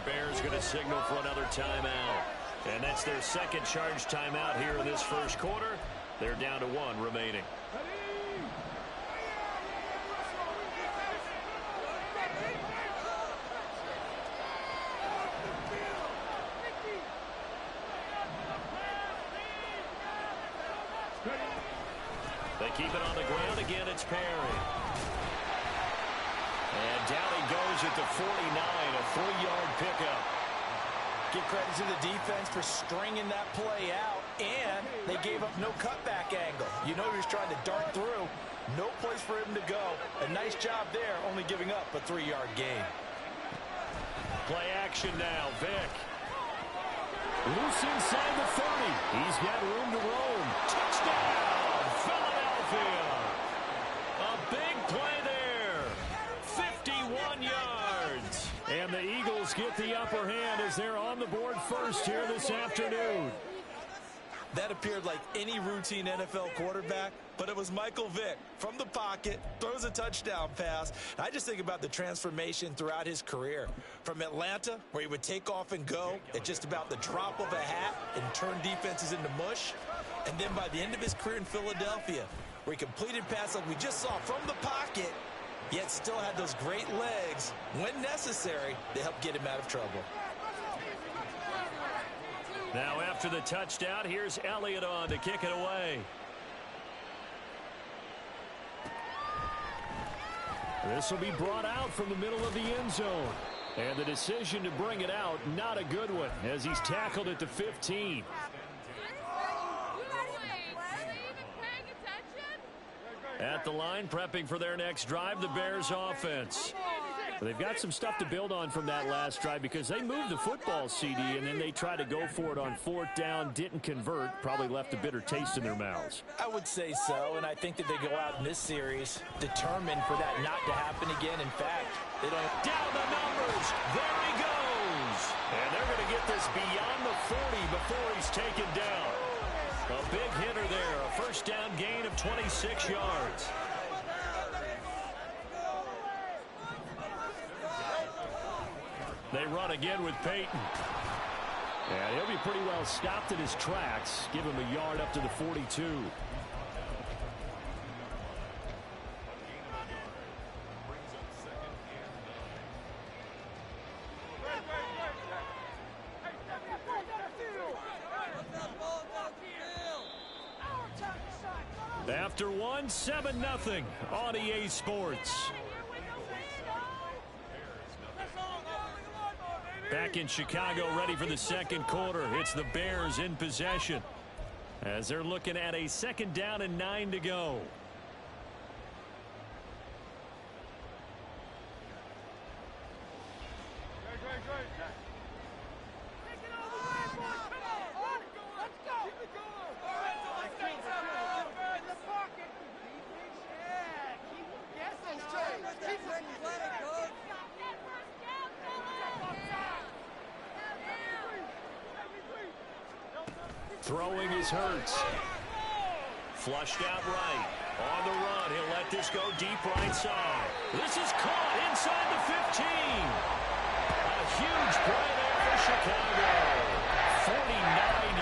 Bears going to signal for another timeout. And that's their second charge timeout here in this first quarter. They're down to one remaining. They keep it on the ground again. It's Perry. And down he goes at the 49, a 3-yard pickup. Give credit to the defense for stringing that play out, and they gave up no cutback angle. You know he was trying to dart through. No place for him to go. A nice job there, only giving up a 3-yard gain. Play action now. Vick. Loose inside the 30. He's got room to roam. Touchdown, Philadelphia. A big play there. 51 yards. And the Eagles get the upper hand as they're on the board first here this afternoon. That appeared like any routine NFL quarterback, but it was Michael Vick from the pocket, throws a touchdown pass. And I just think about the transformation throughout his career. From Atlanta, where he would take off and go at just about the drop of a hat and turn defenses into mush. And then by the end of his career in Philadelphia, where he completed passes like we just saw from the pocket, yet still had those great legs, when necessary, to help get him out of trouble. Now after the touchdown, here's Elliott on to kick it away. This will be brought out from the middle of the end zone. And the decision to bring it out, not a good one, as he's tackled at the 15. At the line, prepping for their next drive, the Bears offense. They've got some stuff to build on from that last drive because they moved the football, CD, and then they tried to go for it on 4th down, didn't convert, probably left a bitter taste in their mouths. I would say so, and I think that they go out in this series determined for that not to happen again. In fact, they don't... Down the numbers! There he goes! And they're going to get this beyond the 40 before he's taken down. A big hitter there, a first down gain of 26 yards. They run again with Peyton. And he'll be pretty well stopped in his tracks. Give him a yard up to the 42. After one, 7-0 on EA Sports. Back in Chicago, ready for the second quarter. It's the Bears in possession as they're looking at a 2nd down and 9 to go. Throwing is Hurts. Flushed out right. On the run, he'll let this go deep right side. This is caught inside the 15. A huge play there for Chicago. 49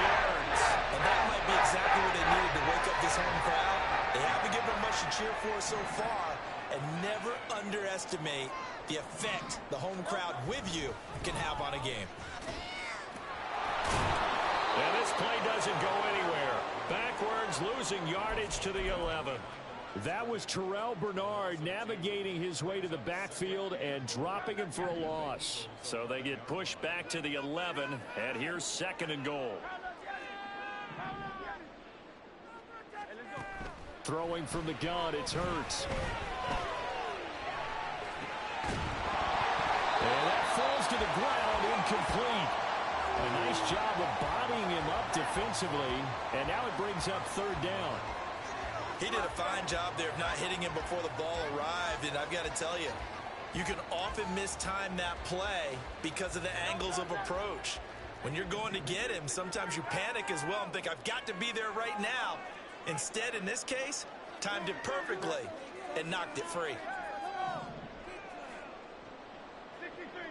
yards. And that might be exactly what they needed to wake up this home crowd. They haven't given them much to cheer for so far. And never underestimate the effect the home crowd with you can have on a game. And this play doesn't go anywhere. Backwards, losing yardage to the 11. That was Terrell Bernard navigating his way to the backfield and dropping him for a loss. So they get pushed back to the 11, and here's 2nd and goal. Throwing from the gun, it's Hurts. And that falls to the ground, incomplete. A nice job of bodying him up defensively, and now it brings up 3rd down. He did a fine job there of not hitting him before the ball arrived, and I've got to tell you, you can often mistime that play because of the angles of approach. When you're going to get him, sometimes you panic as well and think, I've got to be there right now. Instead, in this case, timed it perfectly and knocked it free. 63.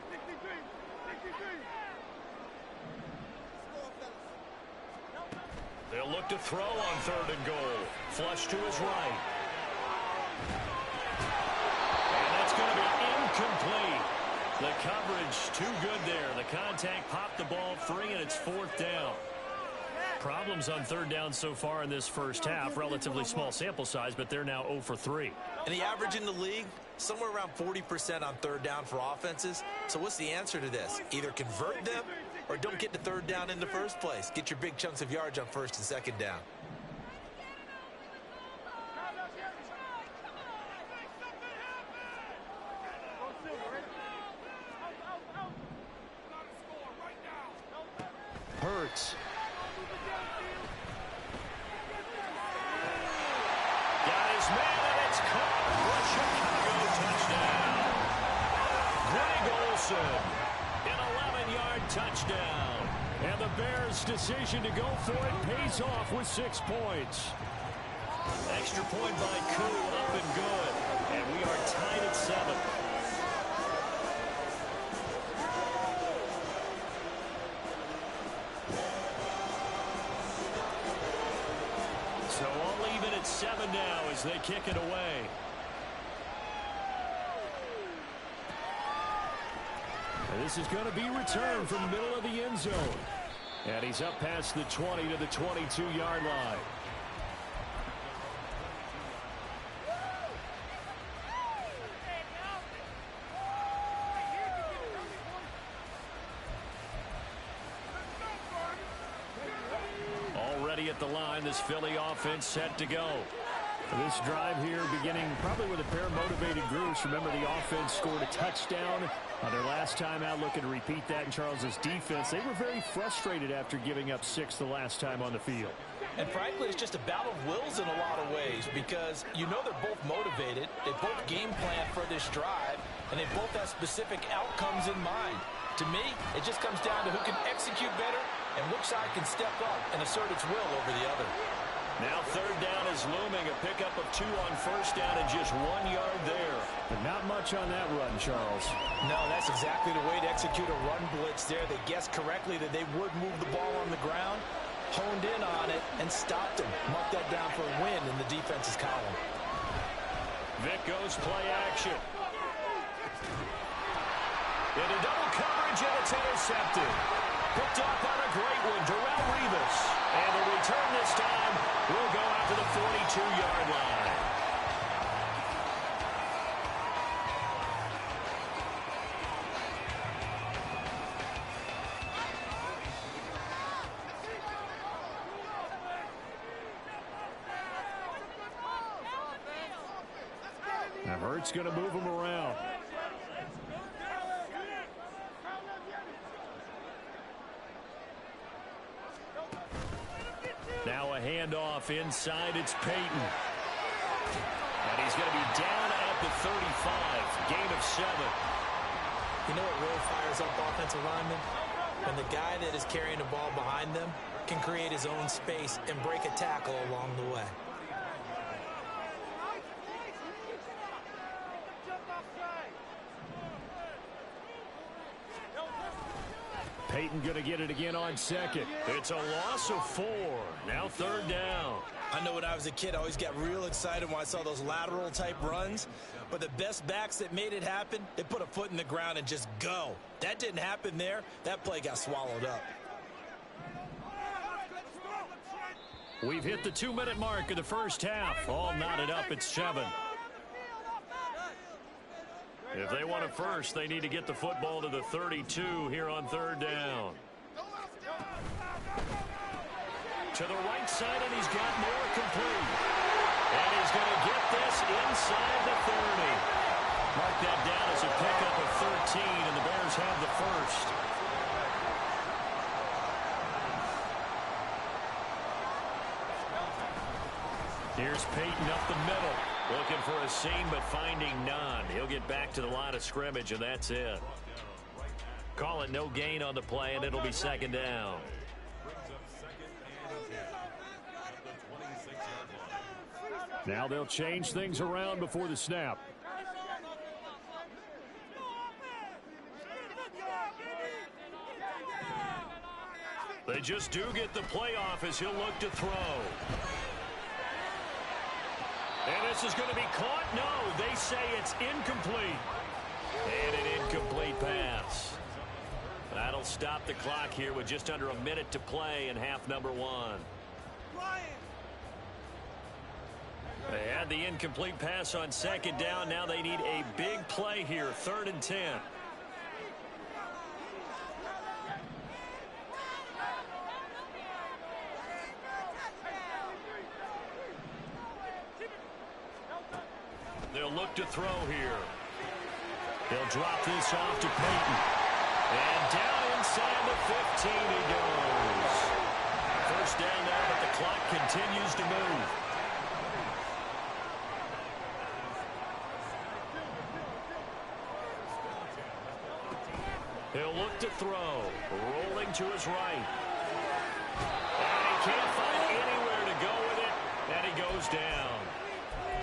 look to throw on 3rd and goal. Flush to his right. And that's going to be incomplete. The coverage too good there. The contact popped the ball free, and it's 4th down. Problems on 3rd down so far in this first half. Relatively small sample size, but they're now 0 for 3. And the average in the league, somewhere around 40% on 3rd down for offenses. So what's the answer to this? Either convert them or don't get to 3rd down in the first place. Get your big chunks of yards on 1st and 2nd down. Hurts. Got his man, and it's caught for a Chicago touchdown. Greg Olsen, an 11-yard touchdown. And the Bears' decision to go for it pays off with 6 points. Extra point by Koo, up and good. And we are tied at 7. So all even at 7 now as they kick it away. And this is going to be returned from the middle of the end zone. And he's up past the 20 to the 22-yard line. Already at the line, this Philly offense set to go. This drive here beginning probably with a pair of motivated groups. Remember, the offense scored a touchdown on their last time out, looking to repeat that in Charles's defense. They were very frustrated after giving up 6 the last time on the field. And frankly, it's just a battle of wills in a lot of ways because you know they're both motivated. They both game plan for this drive, and they both have specific outcomes in mind. To me, it just comes down to who can execute better and which side can step up and assert its will over the other. Now 3rd down is looming. A pickup of 2 on 1st down and just 1 yard there. But not much on that run, Charles. No, that's exactly the way to execute a run blitz there. They guessed correctly that they would move the ball on the ground, honed in on it, and stopped him. Marked that down for a win in the defense's column. Vic goes play action. Into double coverage, and it's intercepted. Picked up on a great one, Darrelle Revis. And the return this time will go out to the 42-yard line. Now Hurts going to move him around. Now a handoff inside. It's Peyton. And he's going to be down at the 35. Gain of 7. You know what really fires up offensive linemen? When the guy that is carrying the ball behind them can create his own space and break a tackle along the way. Peyton going to get it again on 2nd. It's a loss of 4. Now 3rd down. I know when I was a kid, I always got real excited when I saw those lateral type runs. But the best backs that made it happen, they put a foot in the ground and just go. That didn't happen there. That play got swallowed up. We've hit the 2-minute mark of the first half. All knotted up at 7. If they want it first, they need to get the football to the 32 here on 3rd down. To the right side, and he's got more complete. And he's going to get this inside the 30. Mark that down as a pickup of 13, and the Bears have the first. Here's Peyton up the middle. Looking for a seam, but finding none. He'll get back to the line of scrimmage, and that's it. Call it no gain on the play, and it'll be 2nd down. Now they'll change things around before the snap. They just do get the playoff as he'll look to throw. And this is going to be caught. No, they say it's incomplete. And an incomplete pass. That'll stop the clock here with just under a minute to play in half number one. They had the incomplete pass on second down. Now they need a big play here, 3rd and 10. They'll look to throw here. They'll drop this off to Peyton. And down inside the 15 he goes. First down now, but the clock continues to move. He'll look to throw. Rolling to his right. And he can't find anywhere to go with it. And he goes down.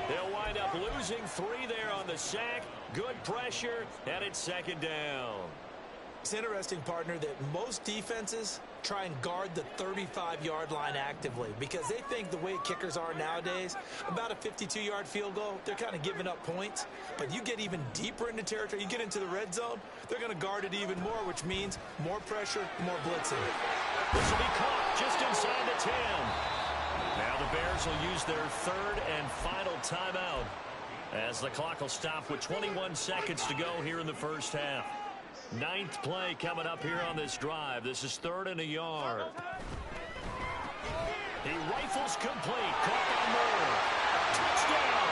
They'll wind up losing 3 there on the sack. Good pressure, and it's second down. It's interesting, partner, that most defenses try and guard the 35-yard line actively because they think the way kickers are nowadays, about a 52-yard field goal, they're kind of giving up points. But you get even deeper into territory, you get into the red zone, they're going to guard it even more, which means more pressure, more blitzing. This will be caught just inside the 10. Now the Bears will use their 3rd and final timeout as the clock will stop with 21 seconds to go here in the first half. 9th play coming up here on this drive. This is 3rd and a yard. He rifles complete. Caught by Moore. Touchdown.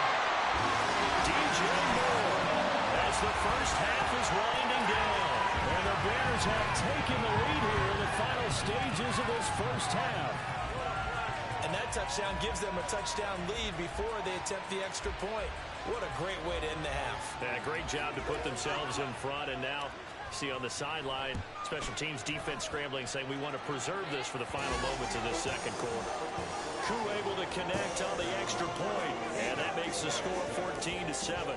DJ Moore as the first half is winding down. And the Bears have taken the lead here in the final stages of this first half. And that touchdown gives them a touchdown lead before they attempt the extra point. What a great way to end the half. Yeah, great job to put themselves in front. And now, see on the sideline, special teams defense scrambling, saying we want to preserve this for the final moments of this second quarter. Crew able to connect on the extra point, and that makes the score 14-7.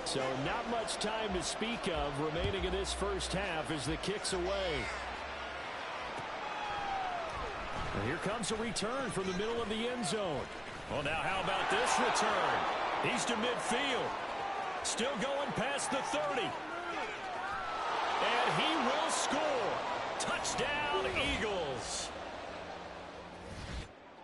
So not much time to speak of remaining in this first half as the kick's away. And here comes a return from the middle of the end zone. Well, now how about this return? He's to midfield. Still going past the 30. And he will score. Touchdown, Eagles.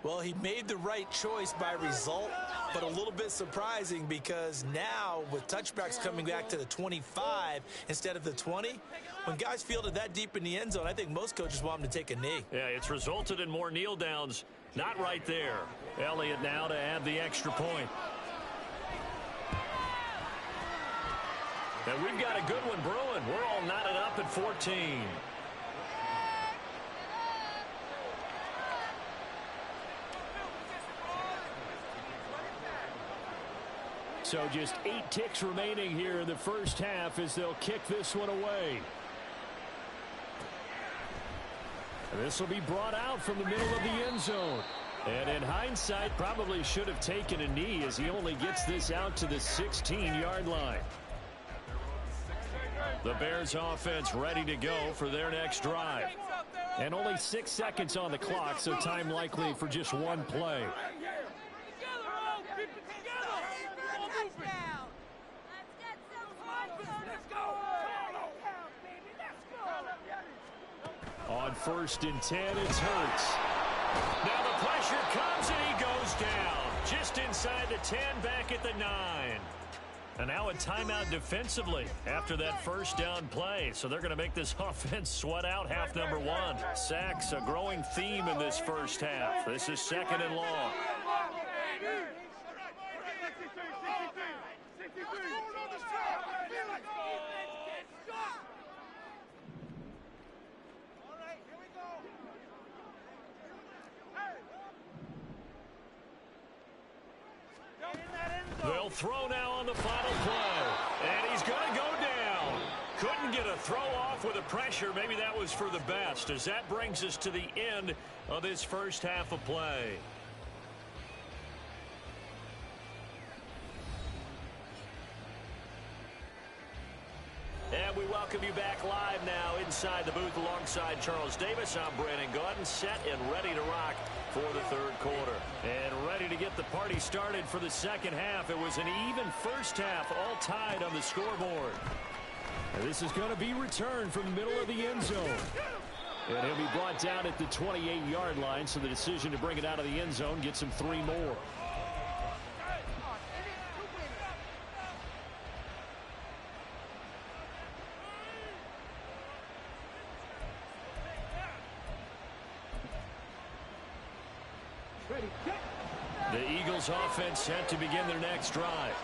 Well, he made the right choice by result, but a little bit surprising because now with touchbacks coming back to the 25 instead of the 20, when guys fielded that deep in the end zone, I think most coaches want them to take a knee. Yeah, it's resulted in more kneel downs. Not right there. Elliott now to add the extra point. And we've got a good one brewing. We're all knotted up at 14. So just 8 ticks remaining here in the first half as they'll kick this one away. And this will be brought out from the middle of the end zone. And in hindsight, probably should have taken a knee as he only gets this out to the 16-yard line. The Bears offense ready to go for their next drive. And only 6 seconds on the clock, so time likely for just one play. On 1st and 10, it's Hurts. Now the pressure comes and he goes down. Just inside the 10, back at the 9. And now a timeout defensively after that first down play. So they're going to make this offense sweat out half number 1. Sacks, a growing theme in this first half. This is 2nd and long. They'll throw now on the final play. And he's going to go down. Couldn't get a throw off with the pressure. Maybe that was for the best, as that brings us to the end of this first half of play. And we welcome you back live now inside the booth alongside Charles Davis. I'm Brandon Gaudin, set and ready to rock for the third quarter. And ready to get the party started for the second half. It was an even first half, all tied on the scoreboard. And this is going to be returned from the middle of the end zone. And he'll be brought down at the 28-yard line, so the decision to bring it out of the end zone gets him 3 more. The Eagles offense set to begin their next drive.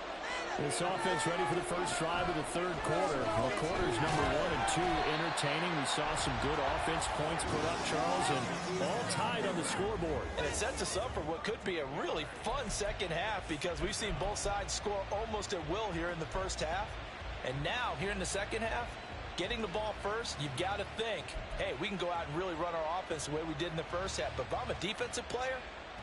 This offense ready for the first drive of the third quarter. Well, quarters number 1 and 2 entertaining. We saw some good offense points put up, Charles, and all tied on the scoreboard. And it sets us up for what could be a really fun second half because we've seen both sides score almost at will here in the first half. And now, here in the second half, getting the ball first, you've got to think, hey, we can go out and really run our offense the way we did in the first half. But if I'm a defensive player,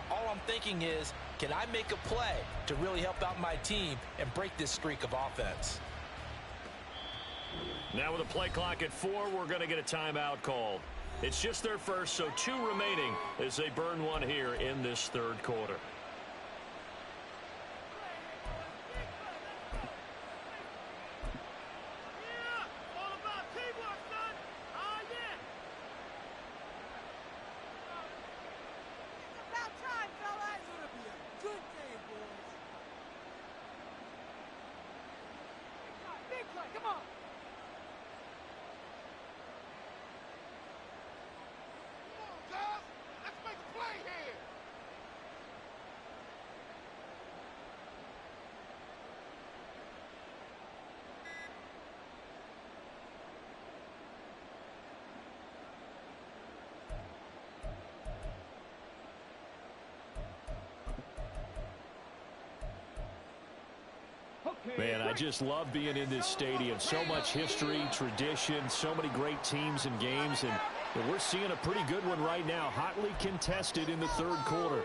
all I'm thinking is, can I make a play to really help out my team and break this streak of offense? Now with a play clock at 4, we're going to get a timeout called. It's just their first, so 2 remaining as they burn one here in this third quarter. Man, I just love being in this stadium. So much history, tradition, so many great teams and games, and we're seeing a pretty good one right now, hotly contested in the third quarter.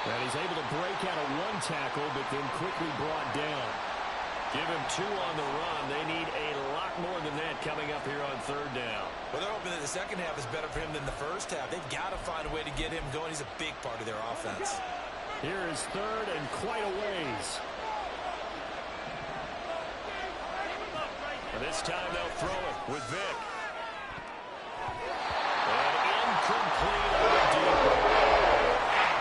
And he's able to break out of 1 tackle, but then quickly brought down. Give him 2 on the run. They need a lot more than that coming up here on third down. Well, they're hoping that the second half is better for him than the first half. They've got to find a way to get him going. He's a big part of their offense. Here is third and quite a ways. And this time they'll throw it with Vic. And incomplete on the deep.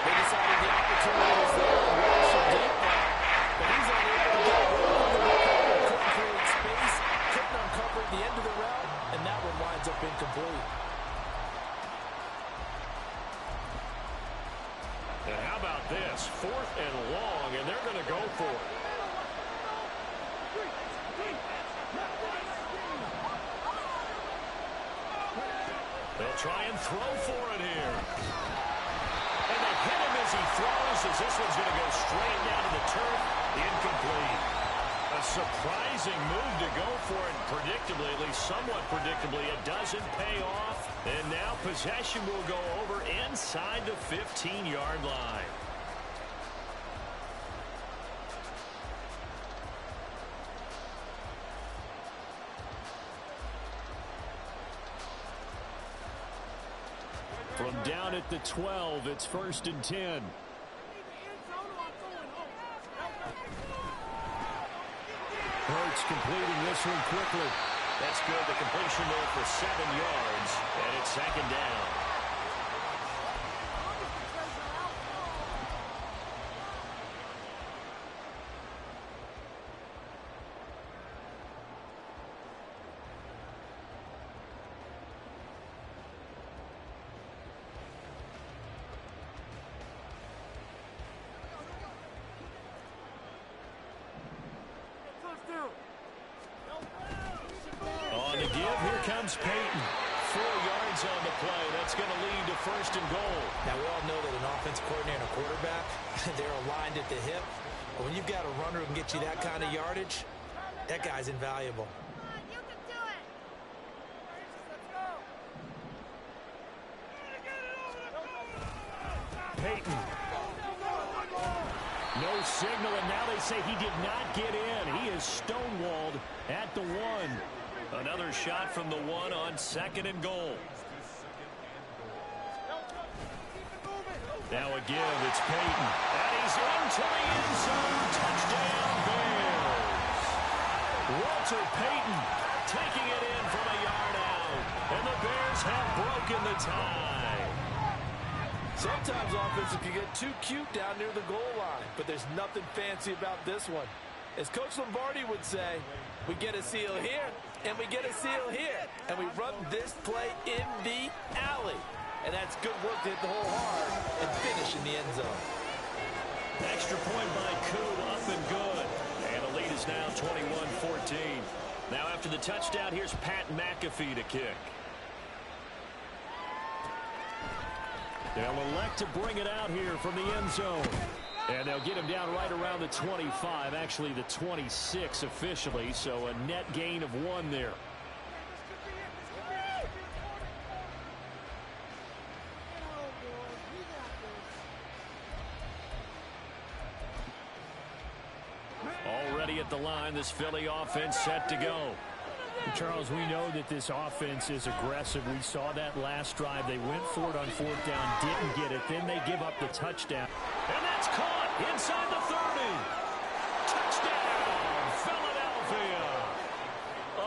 They decided the opportunity was there and rush him deep, but he's unable to get couldn't create space, couldn't uncover at the end of the route, and that one winds up incomplete. And how about this? 4th and long, and they're going to go for it. They'll try and throw for it here. And they hit him as he throws, as this one's going to go straight down to the turf. Incomplete. A surprising move to go for it. Predictably, at least somewhat predictably, it doesn't pay off. And now possession will go over inside the 15-yard line. From down at the 12, it's 1st and 10. Hurts completing this one quickly. That's good. The completion there for 7 yards, and it's 2nd down. On the give, here comes Peyton. 4 yards on the play. That's going to lead to 1st and goal. Now, we all know that an offensive coordinator and a quarterback, they're aligned at the hip. But when you've got a runner who can get you that kind of yardage, that guy's invaluable. You can do it. Let's go. Payton. No signal, and now they say he did not get in. He is stonewalled at the 1. Another shot from the 1 on 2nd and goal. Now a give, it's Payton. And he's into the end zone. Touchdown, Bears. Walter Payton taking it in from a yard out. And the Bears have broken the tie. Sometimes offenses can get too cute down near the goal line, but there's nothing fancy about this one. As Coach Lombardi would say, we get a seal here, and we get a seal here, and we run this play in the alley. And that's good work to hit the hole hard and finish in the end zone. Extra point by Koo, up and good. And the lead is now 21-14. Now after the touchdown, here's Pat McAfee to kick. They'll elect to bring it out here from the end zone. And they'll get him down right around the 25, actually the 26 officially, so a net gain of 1 there. Already at the line, this Philly offense set to go. Charles, we know that this offense is aggressive. We saw that last drive. They went for it on 4th down, didn't get it. Then they give up the touchdown. And that's caught inside the 30. Touchdown, Philadelphia.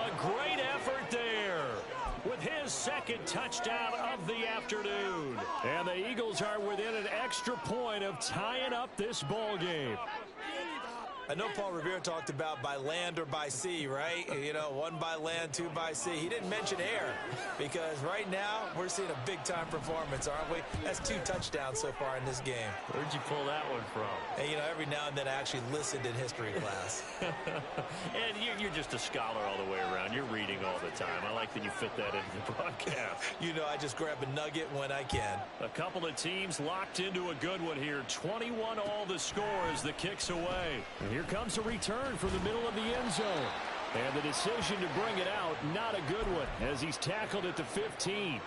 A great effort there with his 2nd touchdown of the afternoon. And the Eagles are within an extra point of tying up this ball game. I know Paul Revere talked about by land or by sea, right? You know, 1 by land, 2 by sea. He didn't mention air because right now we're seeing a big-time performance, aren't we? That's 2 touchdowns so far in this game. Where'd you pull that one from? And, you know, every now and then I actually listened in history class. And you're just a scholar all the way around. You're reading all the time. I like that you fit that into the broadcast. You know, I just grab a nugget when I can. A couple of teams locked into a good one here. 21 all the score as the kick's away. And here comes a return from the middle of the end zone. And the decision to bring it out, not a good one, as he's tackled at the 15.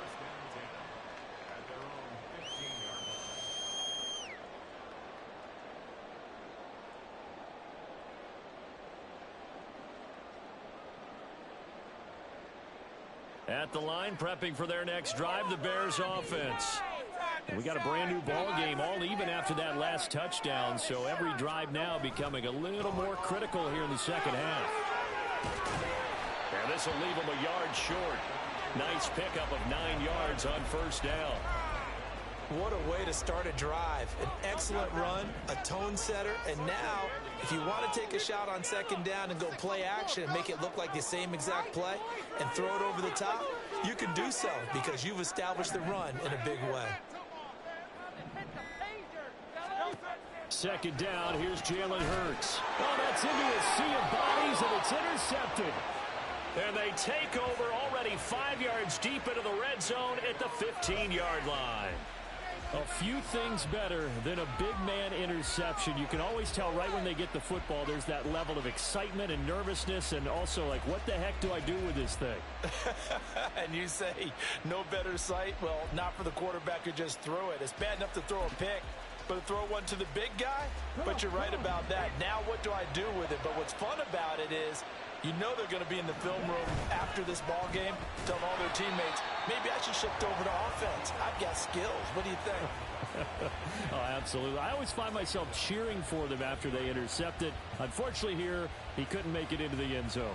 At the line, prepping for their next drive, the Bears offense. We got a brand new ball game, all even after that last touchdown, so every drive now becoming a little more critical here in the second half. And this will leave them a yard short. Nice pickup of 9 yards on 1st down. What a way to start a drive. An excellent run, a tone setter, and now if you want to take a shot on 2nd down and go play action and make it look like the same exact play and throw it over the top, you can do so because you've established the run in a big way. 2nd down, here's Jalen Hurts. Oh, that's into a sea of bodies, and it's intercepted. And they take over already 5 yards deep into the red zone at the 15-yard line. A few things better than a big man interception. You can always tell right when they get the football, there's that level of excitement and nervousness, and also like, what the heck do I do with this thing? And you say, no better sight? Well, not for the quarterback who just threw it. It's bad enough to throw a pick, but to throw one to the big guy? But you're right about that. Now what do I do with it? But what's fun about it is you know they're going to be in the film room after this ball game, telling all their teammates, maybe I should shift over to offense. I've got skills. What do you think? Oh, absolutely. I always find myself cheering for them after they intercept it. Unfortunately here, he couldn't make it into the end zone.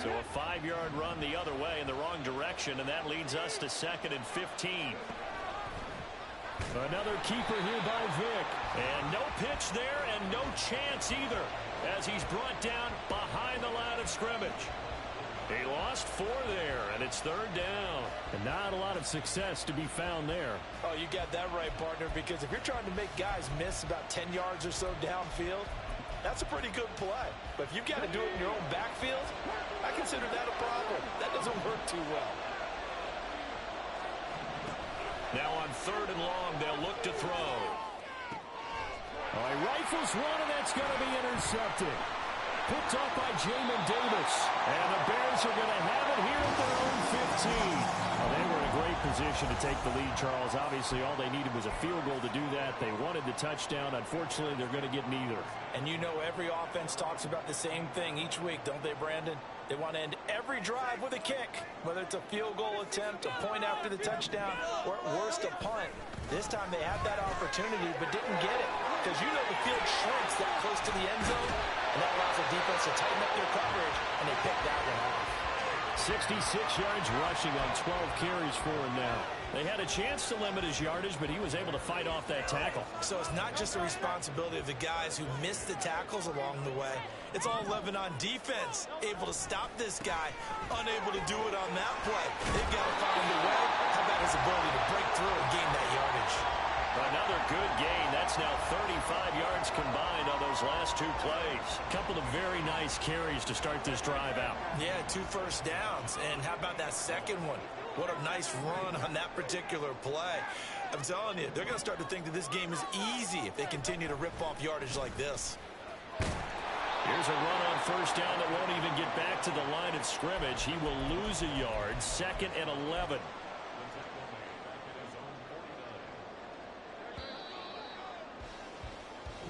So a 5-yard run the other way in the wrong direction, and that leads us to 2nd and 15. Another keeper here by Vick. And no pitch there and no chance either as he's brought down behind the line of scrimmage. He lost 4 there, and it's 3rd down. And not a lot of success to be found there. Oh, you got that right, partner, because if you're trying to make guys miss about 10 yards or so downfield, that's a pretty good play. But if you've got to do it in your own backfield, I consider that a problem. That doesn't work too well. Now on 3rd and long, they'll look to throw. Oh, he rifles one, and that's going to be intercepted. Picked off by Jamin Davis. And the Bears are going to have it here at their own 15. Well, they were in a great position to take the lead, Charles. Obviously, all they needed was a field goal to do that. They wanted the touchdown. Unfortunately, they're going to get neither. And you know every offense talks about the same thing each week, don't they, Brandon? They want to end every drive with a kick, whether it's a field goal attempt, a point after the touchdown, or at worst, a punt. This time they had that opportunity but didn't get it because you know the field shrinks that close to the end zone, and that allows the defense to tighten up their coverage, and they pick that one off. 66 yards rushing on 12 carries for him now. They had a chance to limit his yardage, but he was able to fight off that tackle. So it's not just the responsibility of the guys who missed the tackles along the way. It's all 11 on defense, able to stop this guy, unable to do it on that play. They've got to find a way. How about his ability to break through and gain that yardage? Another good gain. That's now 35 yards combined on those last two plays. A couple of very nice carries to start this drive out. Yeah, 2 first downs. And how about that second one? What a nice run on that particular play. I'm telling you, they're going to start to think that this game is easy if they continue to rip off yardage like this. Here's a run on first down that won't even get back to the line of scrimmage. He will lose a yard. 2nd and 11.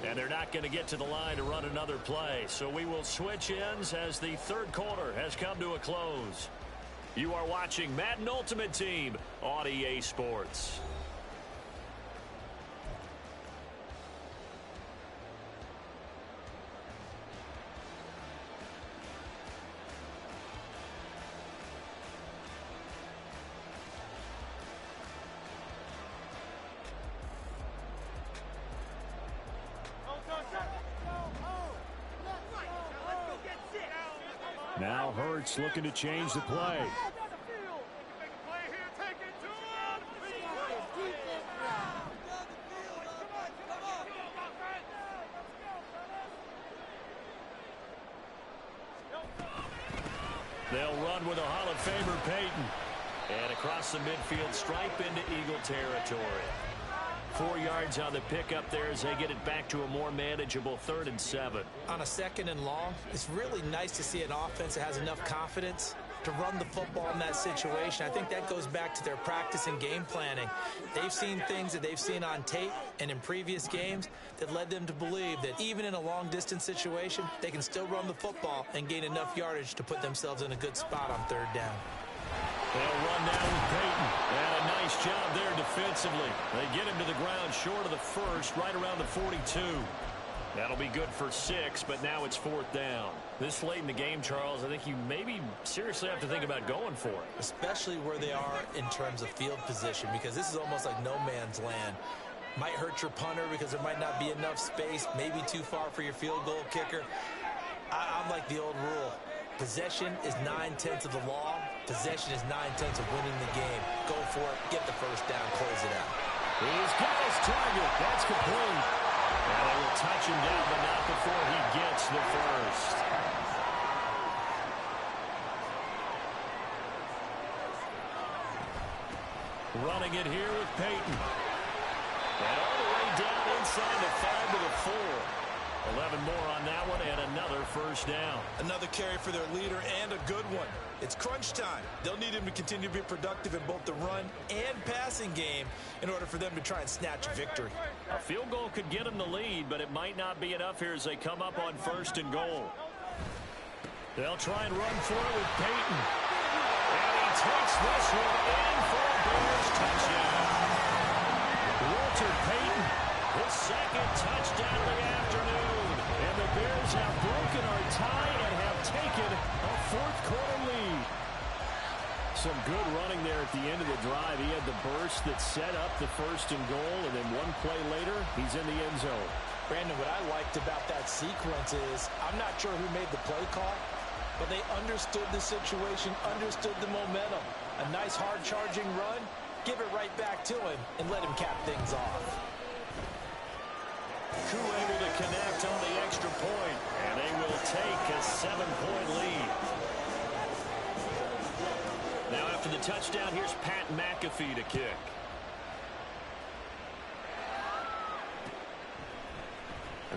And they're not going to get to the line to run another play. So we will switch ends as the third quarter has come to a close. You are watching Madden Ultimate Team on EA Sports. Now Hurts looking to change the play. They'll run with a Hall of Famer, Peyton. And across the midfield stripe into Eagle territory. 4 yards on the pickup there as they get it back to a more manageable 3rd and 7. On a 2nd and long, it's really nice to see an offense that has enough confidence to run the football in that situation. I think that goes back to their practice and game planning. They've seen things that they've seen on tape and in previous games that led them to believe that even in a long-distance situation, they can still run the football and gain enough yardage to put themselves in a good spot on 3rd down. They'll run down with Peyton. And a nice job there defensively. They get him to the ground short of the first, right around the 42. That'll be good for 6, but now it's 4th down. This late in the game, Charles, I think you maybe seriously have to think about going for it. Especially where they are in terms of field position, because this is almost like no man's land. Might hurt your punter because there might not be enough space, maybe too far for your field goal kicker. I'm like the old rule. Possession is 9/10 of the law. Possession is 9/10 of winning the game. Go for it. Get the first down. Close it out. He's got his target. That's complete. And they will touch him down, but not before he gets the first. Running it here with Peyton. And all the way down inside the 5 to the 4. 11 more on that one, and another first down. Another carry for their leader, and a good one. It's crunch time. They'll need him to continue to be productive in both the run and passing game in order for them to try and snatch a victory. A field goal could get them the lead, but it might not be enough here as they come up on 1st and goal. They'll try and run for it with Peyton. And he takes this one in for a Bears touchdown. Walter Payton, his 2nd touchdown of the afternoon. And the Bears have broken our tie and have taken a 4th quarter lead. Some good running there at the end of the drive. He had the burst that set up the 1st and goal, and then one play later, he's in the end zone. Brandon, what I liked about that sequence is I'm not sure who made the play call, but they understood the situation, understood the momentum. A nice hard-charging run, give it right back to him, and let him cap things off. Koo able to connect on the extra point, and they will take a 7-point lead. Now after the touchdown, here's Pat McAfee to kick.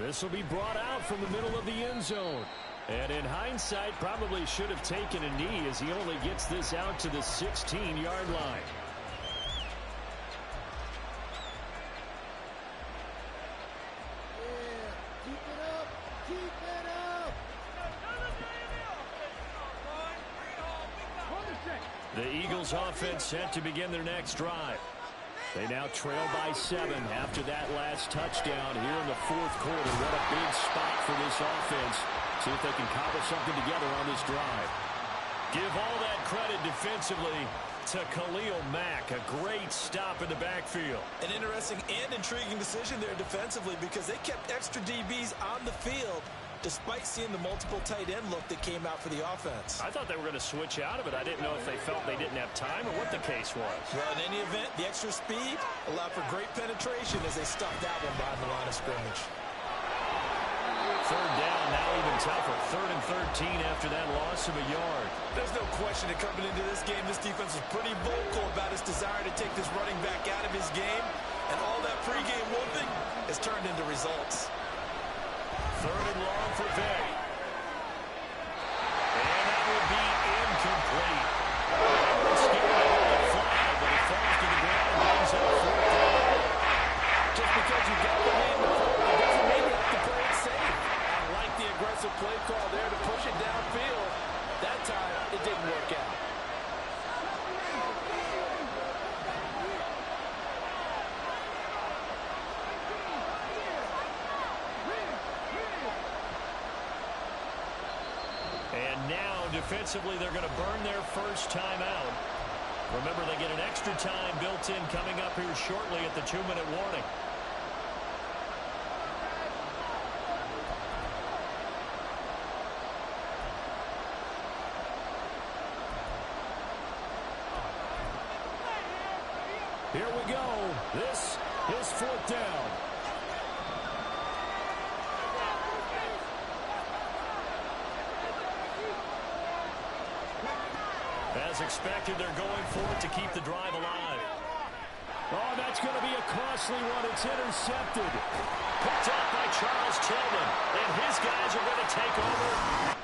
This will be brought out from the middle of the end zone. And in hindsight, probably should have taken a knee as he only gets this out to the 16-yard line. The Eagles offense set to begin their next drive. They now trail by 7 after that last touchdown here in the fourth quarter. What a big spot for this offense. See if they can cobble something together on this drive. Give all that credit defensively to Khalil Mack. A great stop in the backfield. An interesting and intriguing decision there defensively because they kept extra DBs on the field despite seeing the multiple tight end look that came out for the offense. I thought they were going to switch out of it. I didn't know if they felt they didn't have time or what the case was. Well, in any event, the extra speed allowed for great penetration as they stuffed that one behind the line of scrimmage. Third down, now even tougher. 3rd and 13 after that loss of a yard. There's no question that coming into this game, this defense was pretty vocal about its desire to take this running back out of his game, and all that pregame whooping has turned into results. 3rd and long for Vick. And that will be incomplete. They were scared to hold the flag, but it falls to the ground and brings up 4th down. Just because you got the lead in the fourth, it doesn't mean you have to play it safe. I like the aggressive play call there to push it downfield. That time, it didn't work out. And now, defensively, they're going to burn their first time out. Remember, they get an extra time built in coming up here shortly at the 2-minute warning. Here we go. This is 4th down. As expected, they're going for it to keep the drive alive. Oh, that's going to be a costly one. It's intercepted. Picked up by Charles Tillman. And his guys are going to take over.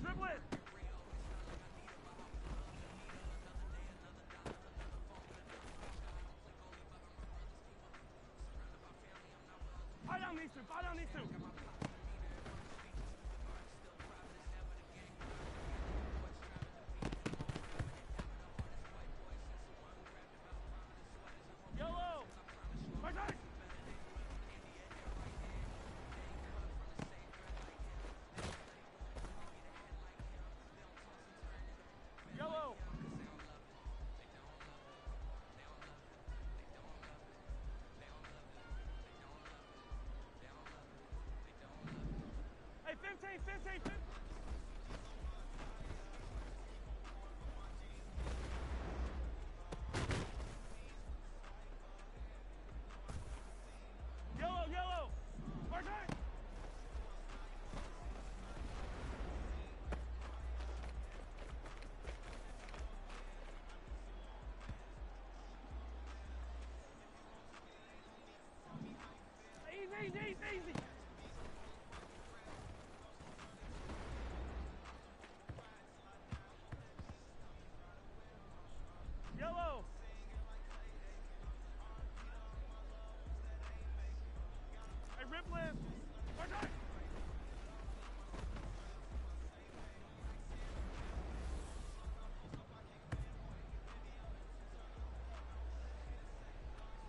Dribble it. Fight on these two. Fight on these two. Yellow. My turn. Yellow. Hey, 15, 15, 15. Yellow, yellow. My turn. Easy, easy, easy. Yellow. Hey, rip lift. My turn.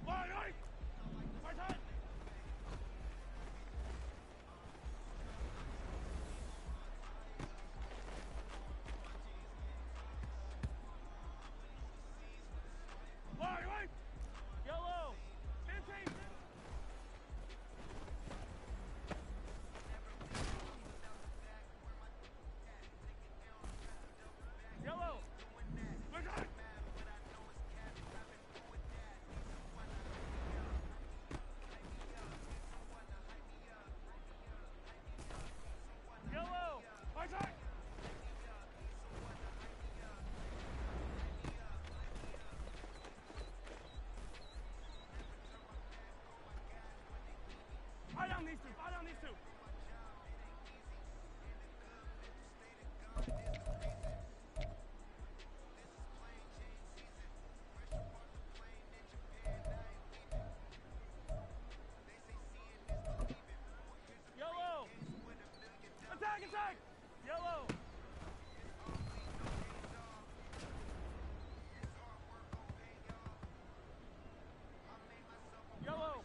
White. My turn. White. Yellow. 15. Yellow. My turn. Yellow. My turn. Fight on these two. Fight on these two. Yellow. Attack, attack. Yellow. Yellow.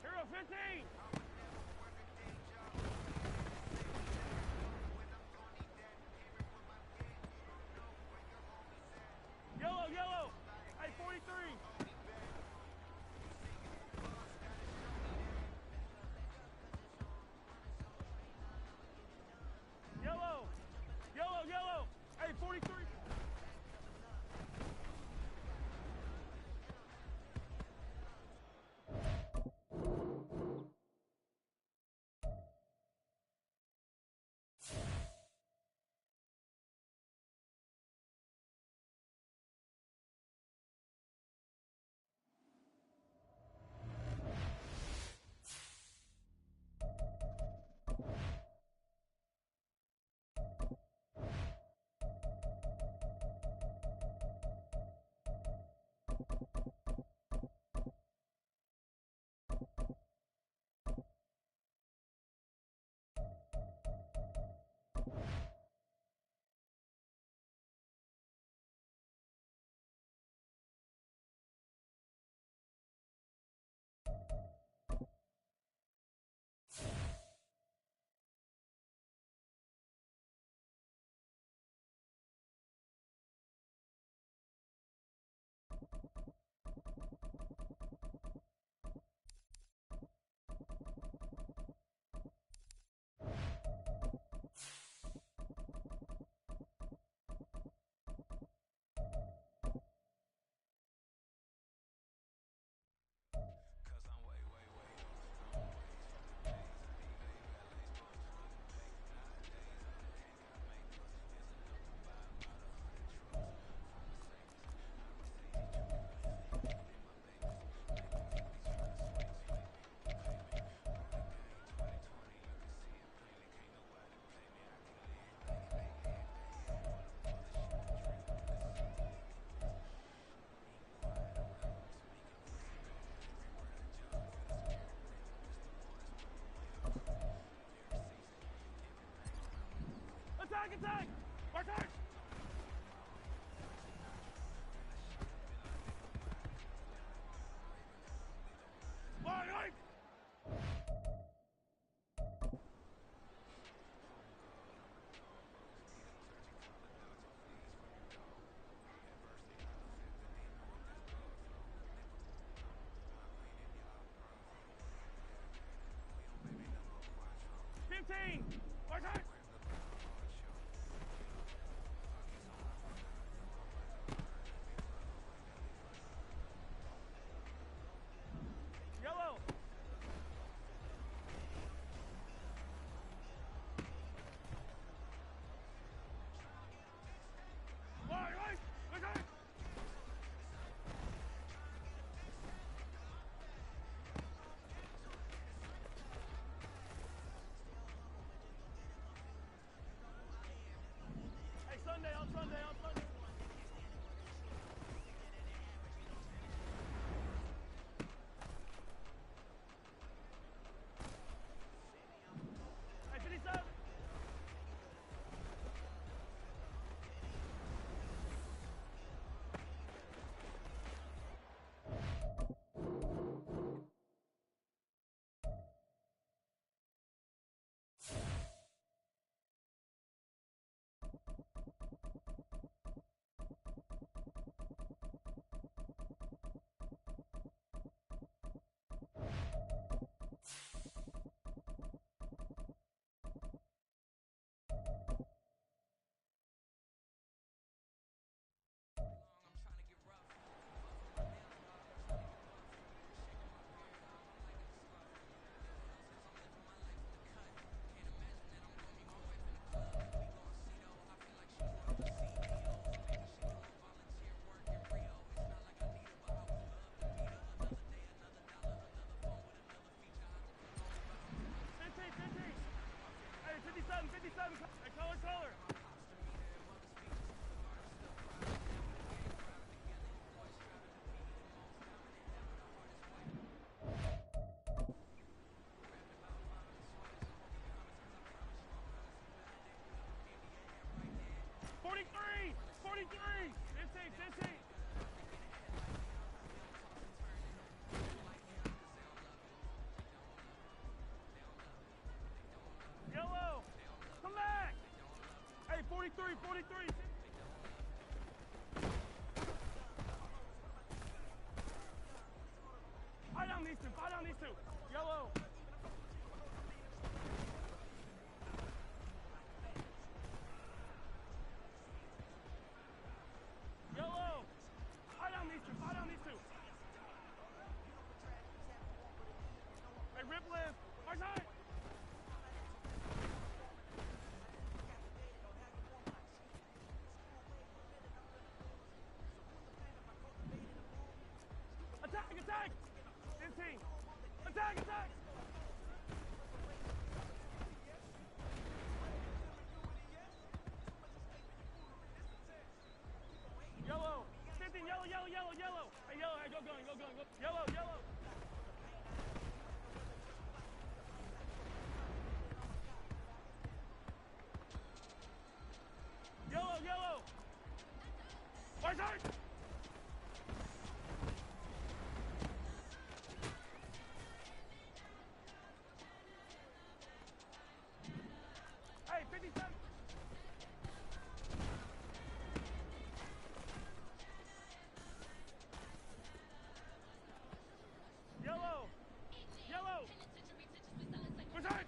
Hero 15. Yellow, yellow. Hey, 43. Yellow. Yellow, yellow. Hey, 43. Attack, attack! Attack! Line, right! Attack! Yellow! Line, right! Attack! Hey, Sunday, on Sunday, on Sunday. Hey, 57. Hey, 57, 57. Hey, color, color. Forty-three, 43, 15, 15. Yellow, come back. Hey, 43, 43. Fight down these two, fight down these two. Yellow. Yellow. Fight down these two, fight down these two. Hey, rip lift. March high. Attack, attack! 15. Attack, attack! Yellow. 15, yellow, yellow, yellow, yellow. Hey, yellow, hey, go gun, go gun, go. Yellow, yellow. Yellow, yellow. Right side. Hey, 57. Yellow. Yellow. Right side.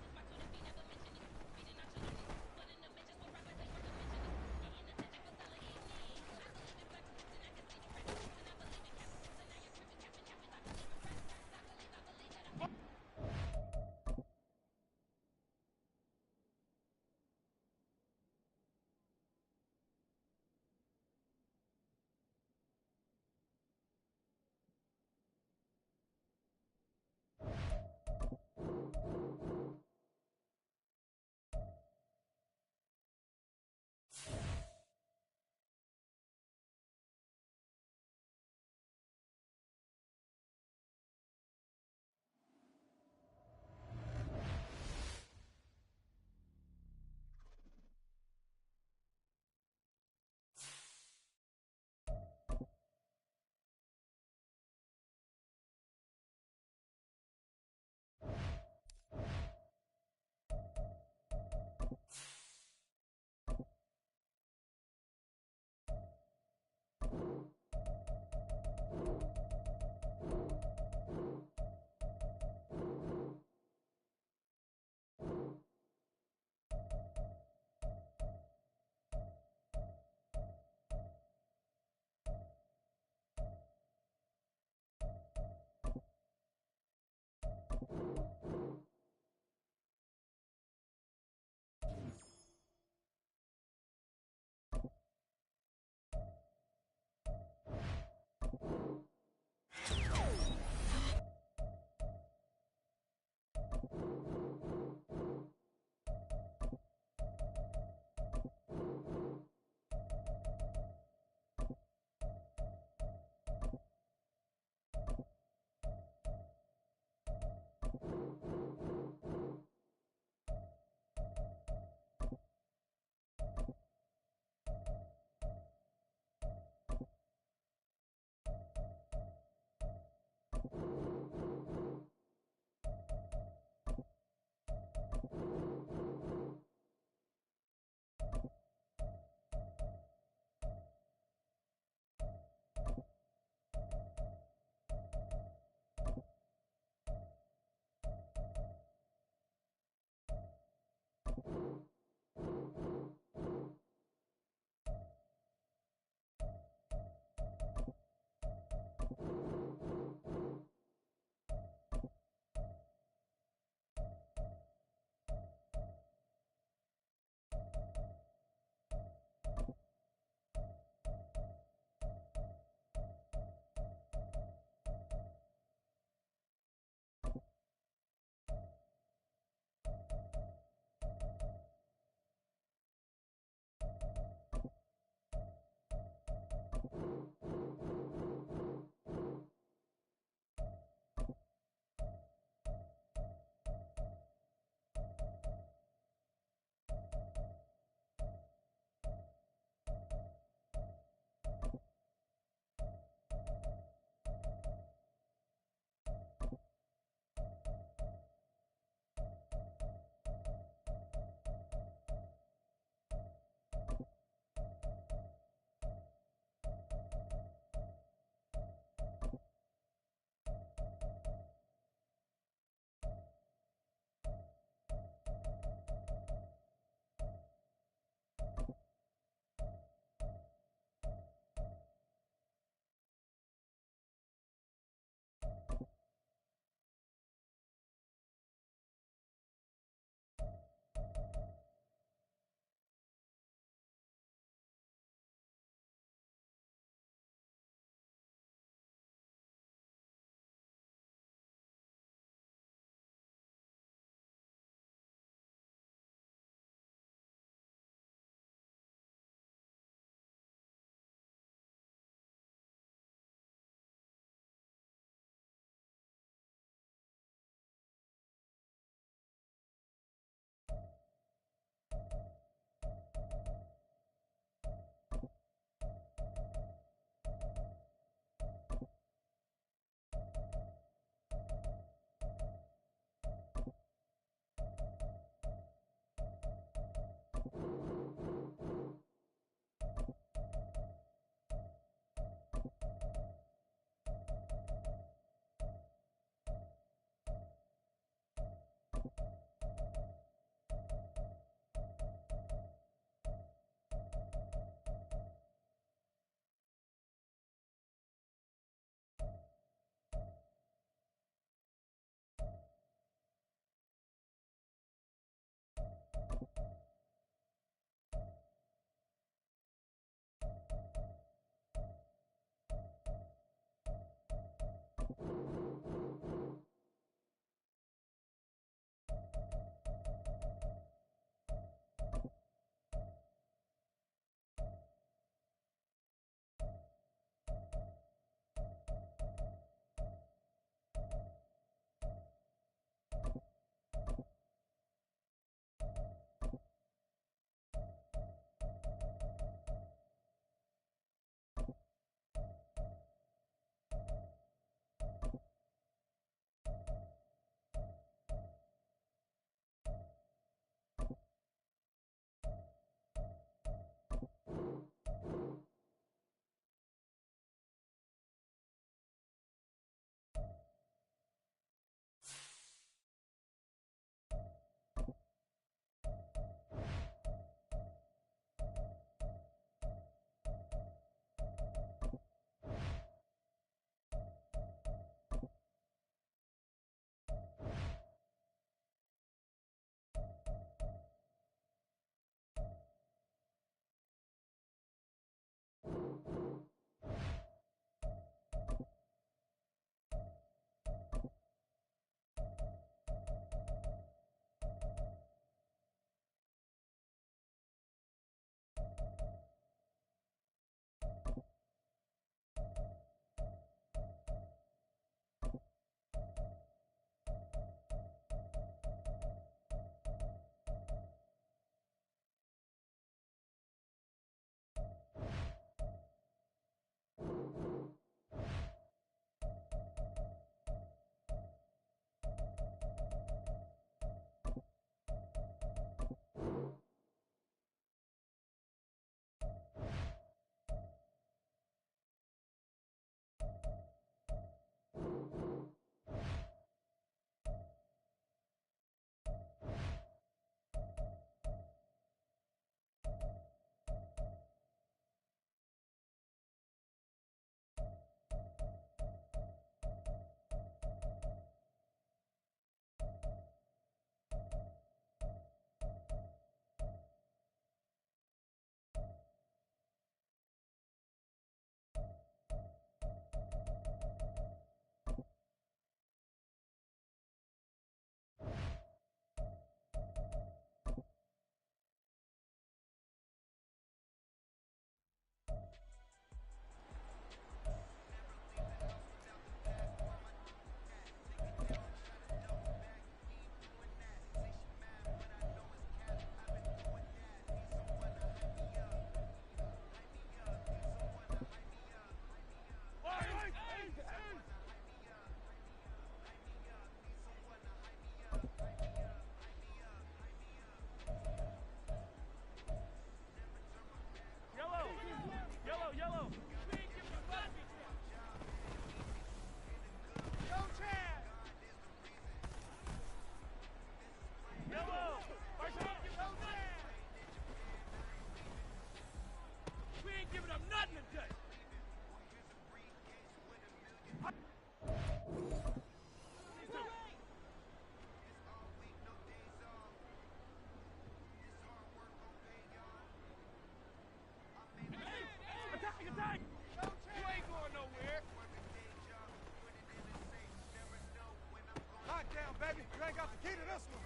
this one.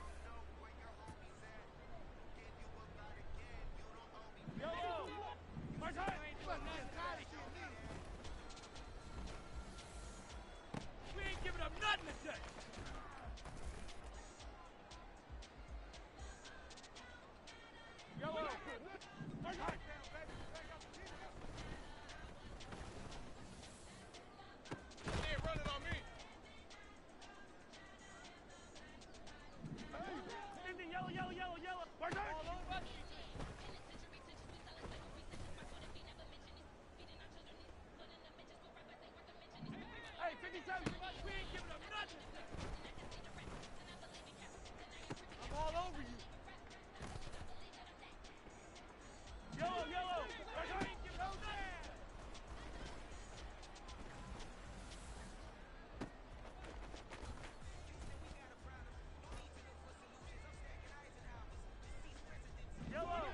Yo, my time. We ain't giving up nothing today. Yellow. My time. They ain't running on me. Yellow, yellow, yellow, yellow. My time. Hey, 57, we ain't giving up nothing. I'm all over you. Yellow, yellow. We ain't giving up nothing. Yellow.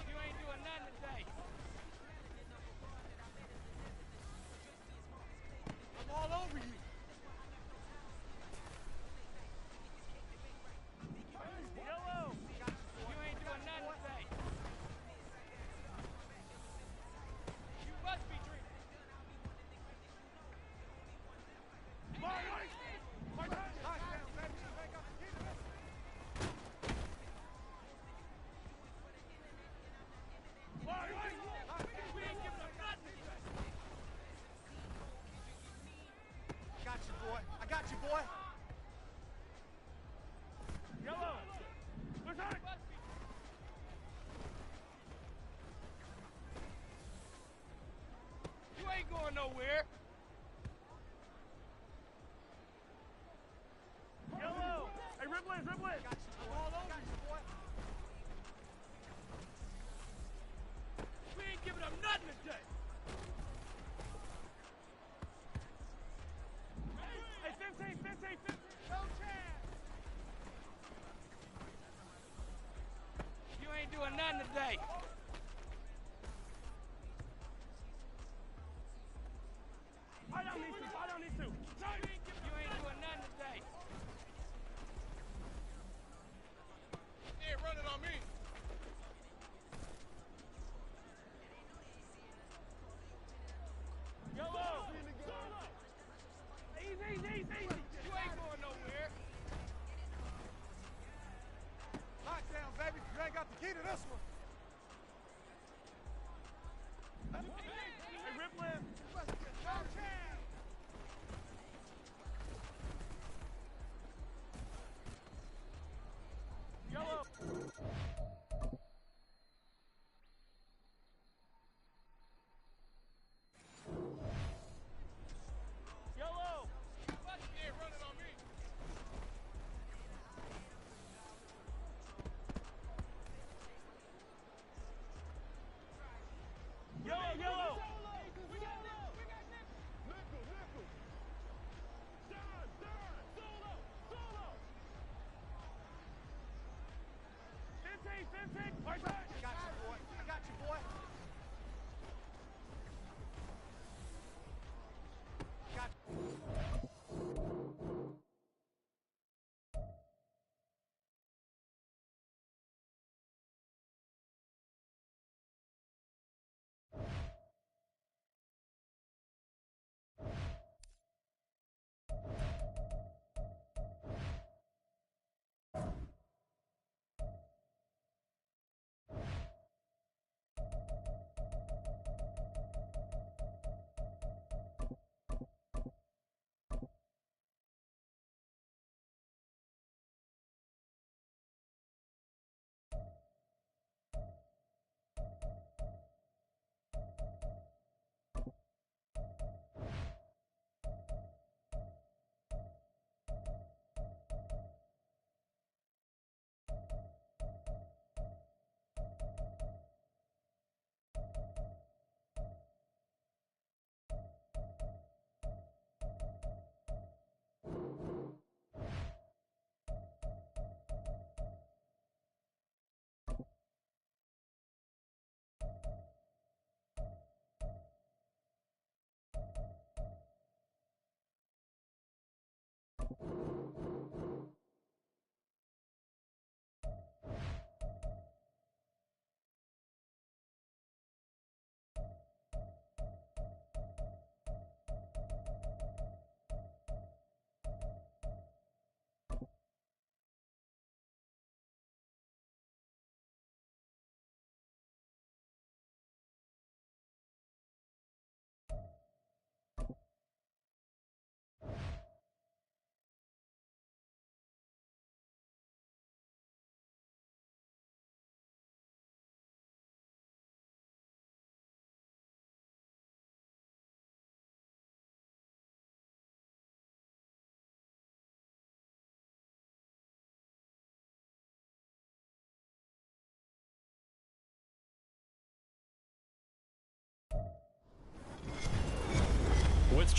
You ain't doing nothing today. I'm all over you. Yellow. You ain't doing nothing today. You must be drinking. Mark! Touchdown, baby. Make up the key to this. Mark! We ain't giving up nothing today. Got you, boy. I got you, boy. Yellow. Return. You ain't going nowhere. Yellow. Hey, Ripley. Got you, boy. I'm all over you, boy. We ain't giving up nothing today. Hey, 15. No chance. You ain't doing nothing today. I don't need to. You ain't doing nothing today. They're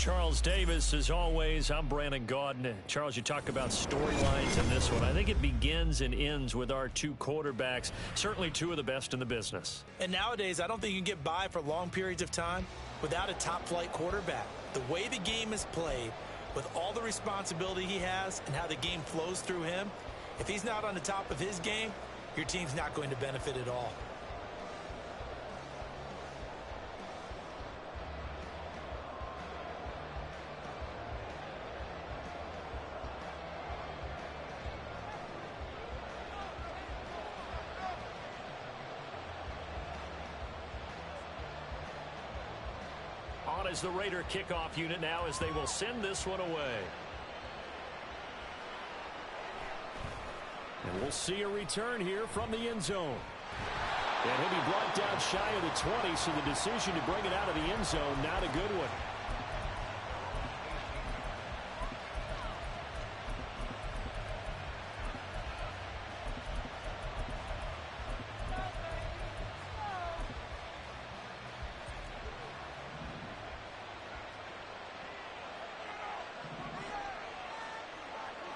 Charles Davis, as always. I'm Brandon Gaudin. Charles, you talk about storylines in this one. I think it begins and ends with our two quarterbacks, certainly two of the best in the business. And nowadays, I don't think you can get by for long periods of time without a top-flight quarterback. The way the game is played, with all the responsibility he has and how the game flows through him, if he's not on the top of his game, your team's not going to benefit at all. On is the Raider kickoff unit now as they will send this one away. And we'll see a return here from the end zone. And he'll be brought down shy of the 20, so the decision to bring it out of the end zone, not a good one.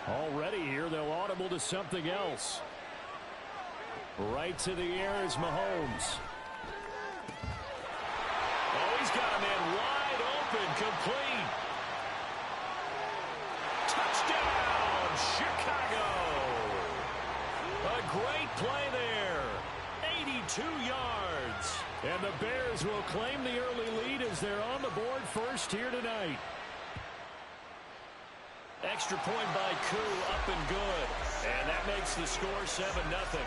Already here, they'll audible to something else. Right to the air is Mahomes. Oh, he's got a man wide open, complete. Touchdown, Chicago. A great play there. 82 yards. And the Bears will claim the early lead as they're on the board first here tonight. Extra point by Koo, up and good. And that makes the score 7-0.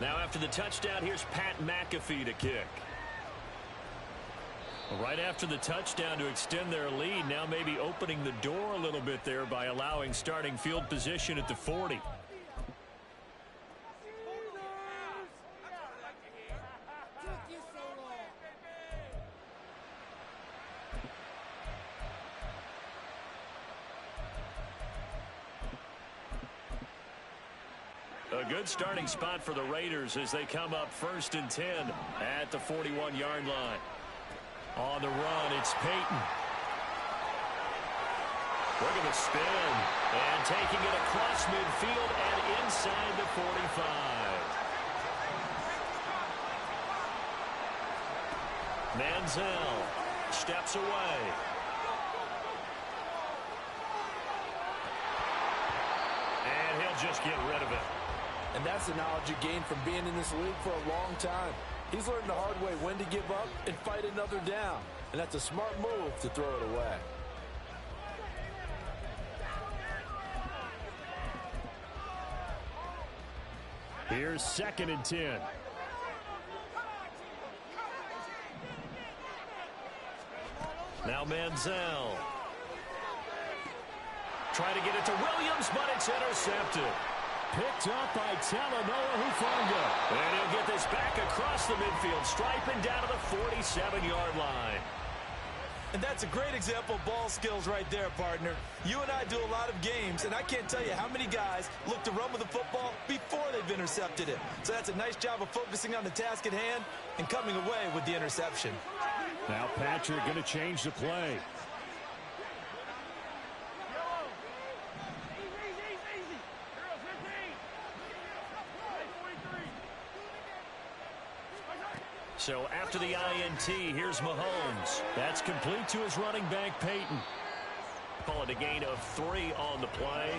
Now after the touchdown, here's Pat McAfee to kick. Right after the touchdown to extend their lead, now maybe opening the door a little bit there by allowing starting field position at the 40. A good starting spot for the Raiders as they come up 1st and 10 at the 41-yard line. On the run, it's Peyton. Look at the spin. And taking it across midfield and inside the 45. Manziel steps away. And he'll just get rid of it. And that's the knowledge you gain from being in this league for a long time. He's learned the hard way when to give up and fight another down. And that's a smart move to throw it away. Here's 2nd and 10. Now Manziel. Trying to get it to Williams, but it's intercepted. Picked up by Talanoa Hufanga. And he'll get this back across the midfield, striping down to the 47-yard line. And that's a great example of ball skills right there, partner. You and I do a lot of games, and I can't tell you how many guys look to run with the football before they've intercepted it. So that's a nice job of focusing on the task at hand and coming away with the interception. Now Patrick going to change the play. So after the INT, here's Mahomes. That's complete to his running back, Peyton. Call it a gain of 3 on the play,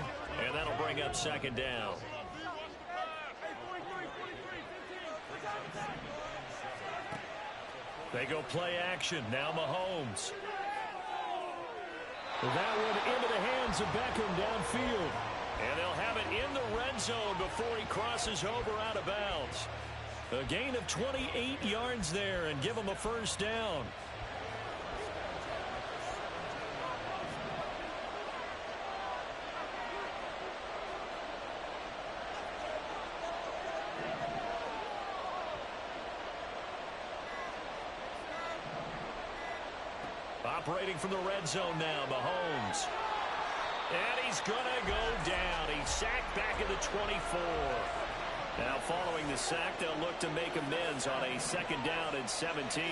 and that'll bring up 2nd down. They go play action. Now Mahomes. That one into the hands of Beckham downfield. And they'll have it in the red zone before he crosses over out of bounds. A gain of 28 yards there and give him a first down. Operating from the red zone now, Mahomes. And he's going to go down. He's sacked back at the 24. Now following the sack, they'll look to make amends on a second down and 17.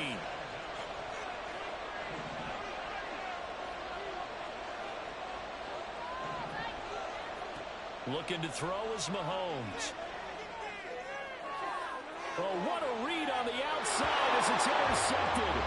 Looking to throw is Mahomes. Oh, what a read on the outside as it's intercepted.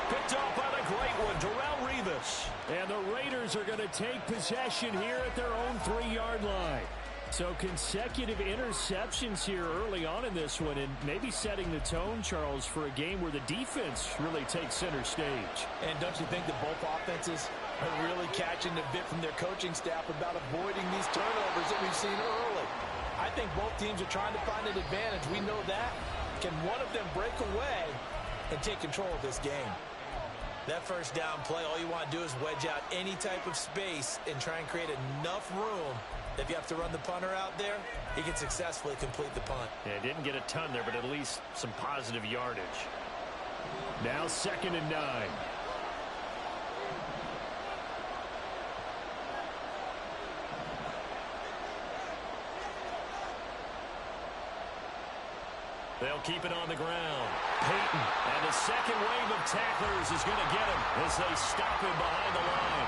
Picked off by the great one, Darrelle Revis. And the Raiders are going to take possession here at their own 3-yard line. So consecutive interceptions here early on in this one, and maybe setting the tone, Charles, for a game where the defense really takes center stage. And don't you think that both offenses are really catching the bit from their coaching staff about avoiding these turnovers that we've seen early? I think both teams are trying to find an advantage. We know that. Can one of them break away and take control of this game? That first down play, all you want to do is wedge out any type of space and try and create enough room. If you have to run the punter out there, he can successfully complete the punt. Yeah, didn't get a ton there, but at least some positive yardage. Now 2nd and 9. They'll keep it on the ground. Peyton, and the second wave of tacklers is going to get him as they stop him behind the line.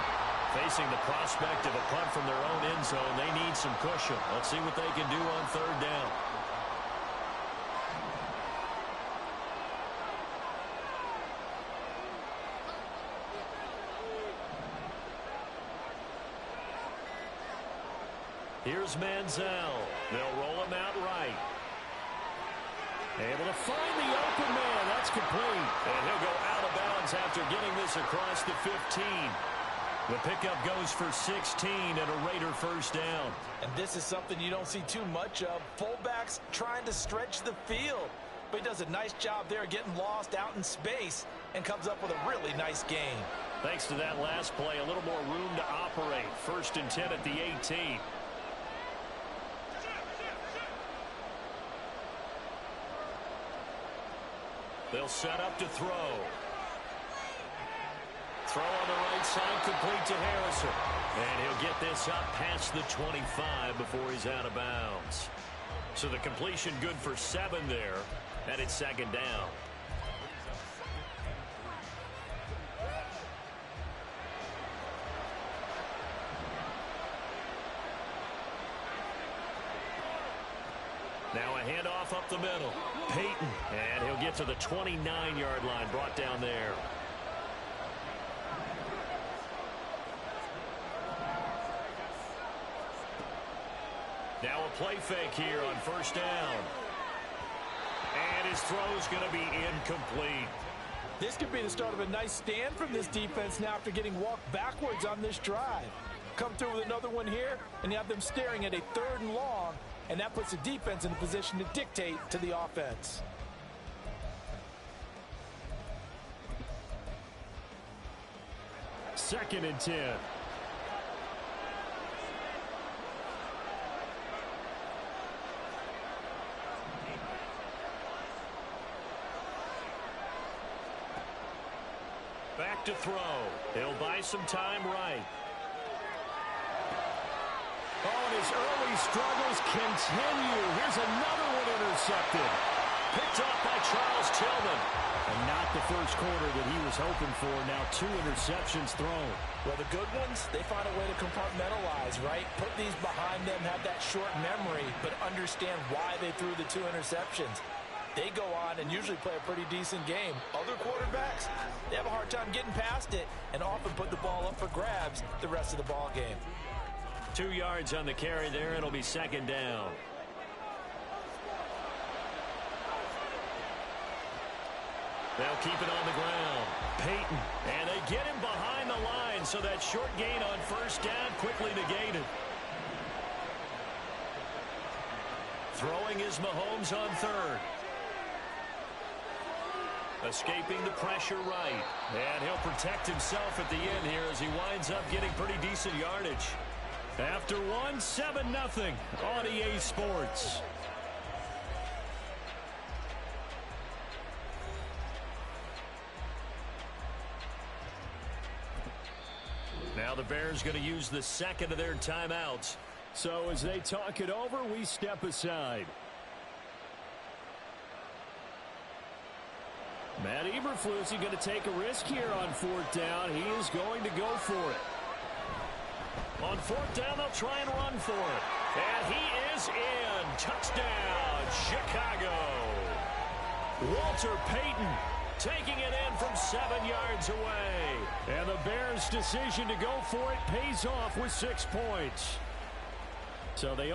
Facing the prospect of a punt from their own end zone, they need some cushion. Let's see what they can do on 3rd down. Here's Manziel. They'll roll him out right. Able to find the open man. That's complete. And he'll go out of bounds after getting this across the 15. The pickup goes for 16 and a Raider first down. And this is something you don't see too much of. Fullbacks trying to stretch the field. But he does a nice job there getting lost out in space and comes up with a really nice gain. Thanks to that last play, a little more room to operate. 1st and 10 at the 18. They'll set up to throw. Throw on the right side, complete to Harrison. And he'll get this up past the 25 before he's out of bounds. So the completion good for 7 there, and it's 2nd down. Now a handoff up the middle. Peyton, and he'll get to the 29-yard line, brought down there. Now a play fake here on 1st down. And his throw's going to be incomplete. This could be the start of a nice stand from this defense now after getting walked backwards on this drive. Come through with another one here, and you have them staring at a 3rd and long, and that puts the defense in a position to dictate to the offense. Second and 10. Back to throw. He'll buy some time right. Oh, and his early struggles continue. Here's another one intercepted. Picked off by Charles Tillman. And not the first quarter that he was hoping for. Now 2 interceptions thrown. Well, the good ones, they find a way to compartmentalize, right? Put these behind them, have that short memory, but understand why they threw the 2 interceptions. They go on and usually play a pretty decent game. Other quarterbacks, they have a hard time getting past it and often put the ball up for grabs the rest of the ball game. 2 yards on the carry there. It'll be 2nd down. They'll keep it on the ground. Peyton. And they get him behind the line, so that short gain on 1st down quickly negated. Throwing is Mahomes on third. Escaping the pressure right. And he'll protect himself at the end here as he winds up getting pretty decent yardage. After one, 7-0 on EA Sports. Now the Bears going to use the second of their timeouts. So as they talk it over, we step aside. Matt Eberflus is going to take a risk here on fourth down. He is going to go for it. On fourth down, they'll try and run for it. And he is in. Touchdown, Chicago. Walter Payton taking it in from 7 yards away. And the Bears' decision to go for it pays off with 6 points. So they